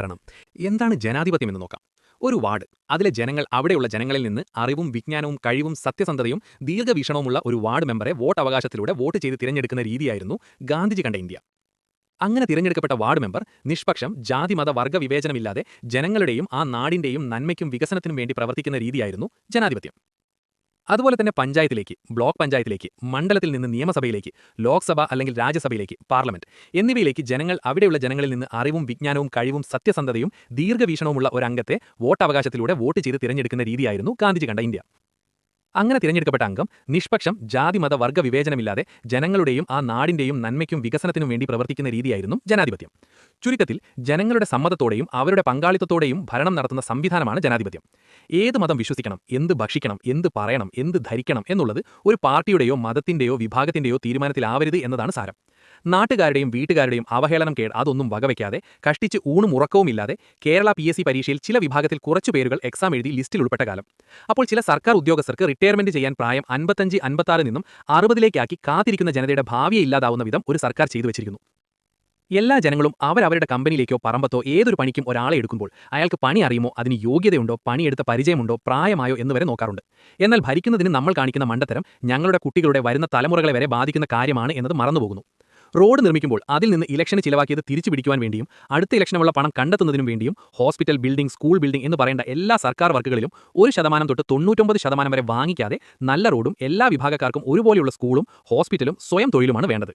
കാരണം എന്താണ് ജനാധിപത്യം എന്ന് നോക്കാം. ഒരു വാർഡ്, അതിലെ ജനങ്ങൾ അവിടെയുള്ള ജനങ്ങളിൽ നിന്ന് അറിവും വിജ്ഞാനവും കഴിവും സത്യസന്ധതയും ദീർഘവീക്ഷണവുമുള്ള ഒരു വാർഡ് മെമ്പറെ വോട്ടവകാശത്തിലൂടെ വോട്ട് ചെയ്ത് തിരഞ്ഞെടുക്കുന്ന രീതിയായിരുന്നു ഗാന്ധിജി കണ്ട ഇന്ത്യ. അങ്ങനെ തിരഞ്ഞെടുക്കപ്പെട്ട വാർഡ് മെമ്പർ നിഷ്പക്ഷം ജാതിമത വർഗ്ഗ വിവേചനമില്ലാതെ ജനങ്ങളുടെയും ആ നാടിന്റെയും നന്മയ്ക്കും വികസനത്തിനും വേണ്ടി പ്രവർത്തിക്കുന്ന രീതിയായിരുന്നു ജനാധിപത്യം. അതുപോലെ തന്നെ പഞ്ചായത്തിലേക്ക്, ബ്ലോക്ക് പഞ്ചായത്തിലേക്ക്, മണ്ഡലത്തിൽ നിന്ന് നിയമസഭയിലേക്ക്, ലോക്സഭ അല്ലെങ്കിൽ രാജ്യസഭയിലേക്ക്, പാർലമെന്റ് എന്നിവയിലേക്ക് ജനങ്ങൾ അവിടെയുള്ള ജനങ്ങളിൽ നിന്ന് അറിവും വിജ്ഞാനവും കഴിവും സത്യസന്ധതയും ദീർഘവീക്ഷണവുമുള്ള ഒരു അംഗത്തെ വോട്ടവകാശത്തിലൂടെ വോട്ട് ചെയ്ത് തിരഞ്ഞെടുക്കുന്ന രീതിയായിരുന്നു ഗാന്ധിജി കണ്ട ഇന്ത്യ. അങ്ങനെ തിരഞ്ഞെടുക്കപ്പെട്ട അംഗം നിഷ്പക്ഷം ജാതിമത വർഗ്ഗ വിവേചനമില്ലാതെ ജനങ്ങളുടെയും ആ നാടിന്റെയും നന്മയ്ക്കും വികസനത്തിനും വേണ്ടി പ്രവർത്തിക്കുന്ന രീതിയായിരുന്നു ജനാധിപത്യം. ചുരുക്കത്തിൽ ജനങ്ങളുടെ സമ്മതത്തോടെയും അവരുടെ പങ്കാളിത്തത്തോടെയും ഭരണം നടത്തുന്ന സംവിധാനമാണ് ജനാധിപത്യം. ഏത് മതം വിശ്വസിക്കണം, എന്ത് ഭക്ഷിക്കണം, എന്ത് പറയണം, എന്ത് ധരിക്കണം എന്നുള്ളത് ഒരു പാർട്ടിയുടെയോ മതത്തിന്റെയോ വിഭാഗത്തിന്റെയോ തീരുമാനത്തിലാവരുത് എന്നതാണ് സാരം. നാട്ടുകാരുടെയും വീട്ടുകാരുടെയും അവഹേളനം അതൊന്നും വകവയ്ക്കാതെ കഷ്ടിച്ച് ഊണും ഉറക്കവുമില്ലാതെ കേരള PSC പരീക്ഷയിൽ ചില വിഭാഗത്തിൽ കുറച്ചു പേരുകൾ എക്സാം എഴുതി ലിസ്റ്റിൽ ഉൾപ്പെട്ട കാലം. അപ്പോൾ ചില സർക്കാർ ഉദ്യോഗസ്ഥർക്ക് റിട്ടയർമെന്റ് ചെയ്യാൻ പ്രായം 55-56 നിന്നും 60ലേക്കാക്കി കാത്തിരിക്കുന്ന ജനതയുടെ ഭാവിയെ ഇല്ലാതാവുന്ന വിധം ഒരു സർക്കാർ ചെയ്തു വെച്ചിരിക്കുന്നു. എല്ലാ ജനങ്ങളും അവരവരുടെ കമ്പനിയിലേക്കോ പറമ്പത്തോ ഏതൊരു പണിക്കും ഒരാളെ എടുക്കുമ്പോൾ അയാൾക്ക് പണി അറിയുമോ, അതിന് യോഗ്യതയുണ്ടോ, പണിയെടുത്ത പരിചയമുണ്ടോ, പ്രായമായോ എന്നുവരെ നോക്കാറുണ്ട്. എന്നാൽ ഭരിക്കുന്നതിന് നമ്മൾ കാണിക്കുന്ന മണ്ടത്തരം ഞങ്ങളുടെ കുട്ടികളുടെ വരുന്ന തലമുറകളെ വരെ ബാധിക്കുന്ന കാര്യമാണ് എന്നത് മറന്നുപോകുന്നു. റോഡ് നിർമ്മിക്കുമ്പോൾ അതിൽ നിന്ന് ഇലക്ഷന് ചിലവാക്കിയത് തിരിച്ചു പിടിക്കുവാൻ വേണ്ടിയും അടുത്ത ഇലക്ഷനുള്ള പണം കണ്ടെത്തുന്നതിനും വേണ്ടിയും ഹോസ്പിറ്റൽ ബിൽഡിംഗ്, സ്കൂൾ ബിൽഡിംഗ് എന്ന് പറയേണ്ട എല്ലാ സർക്കാർ വർക്കുകളിലും 1% തൊട്ട് 99% വരെ വാങ്ങിക്കാതെ നല്ല റോഡും എല്ലാ വിഭാഗക്കാർക്കും ഒരുപോലെയുള്ള സ്കൂളും ഹോസ്പിറ്റലും സ്വയം തൊഴിലുമാണ് വേണ്ടത്.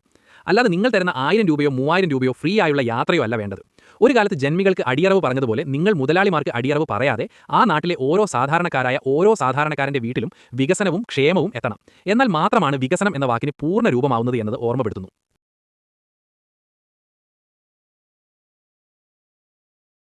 അല്ലാതെ നിങ്ങൾ തരുന്ന 1000 രൂപയോ 3000 രൂപയോ ഫ്രീ ആയുള്ള യാത്രയോ അല്ല വേണ്ടത്. ഒരു കാലത്ത് ജന്മികൾക്ക് അടിയറവ് പറഞ്ഞതുപോലെ നിങ്ങൾ മുതലാളിമാർക്ക് അടിയറവ് പറയാതെ ആ നാട്ടിലെ ഓരോ സാധാരണക്കാരന്റെ വീട്ടിലും വികസനവും ക്ഷേമവും എത്തണം. എന്നാൽ മാത്രമാണ് വികസനം എന്ന വാക്കിന് പൂർണ്ണ രൂപമാവുന്നത് എന്നത് ഓർമ്മപ്പെടുത്തുന്നു.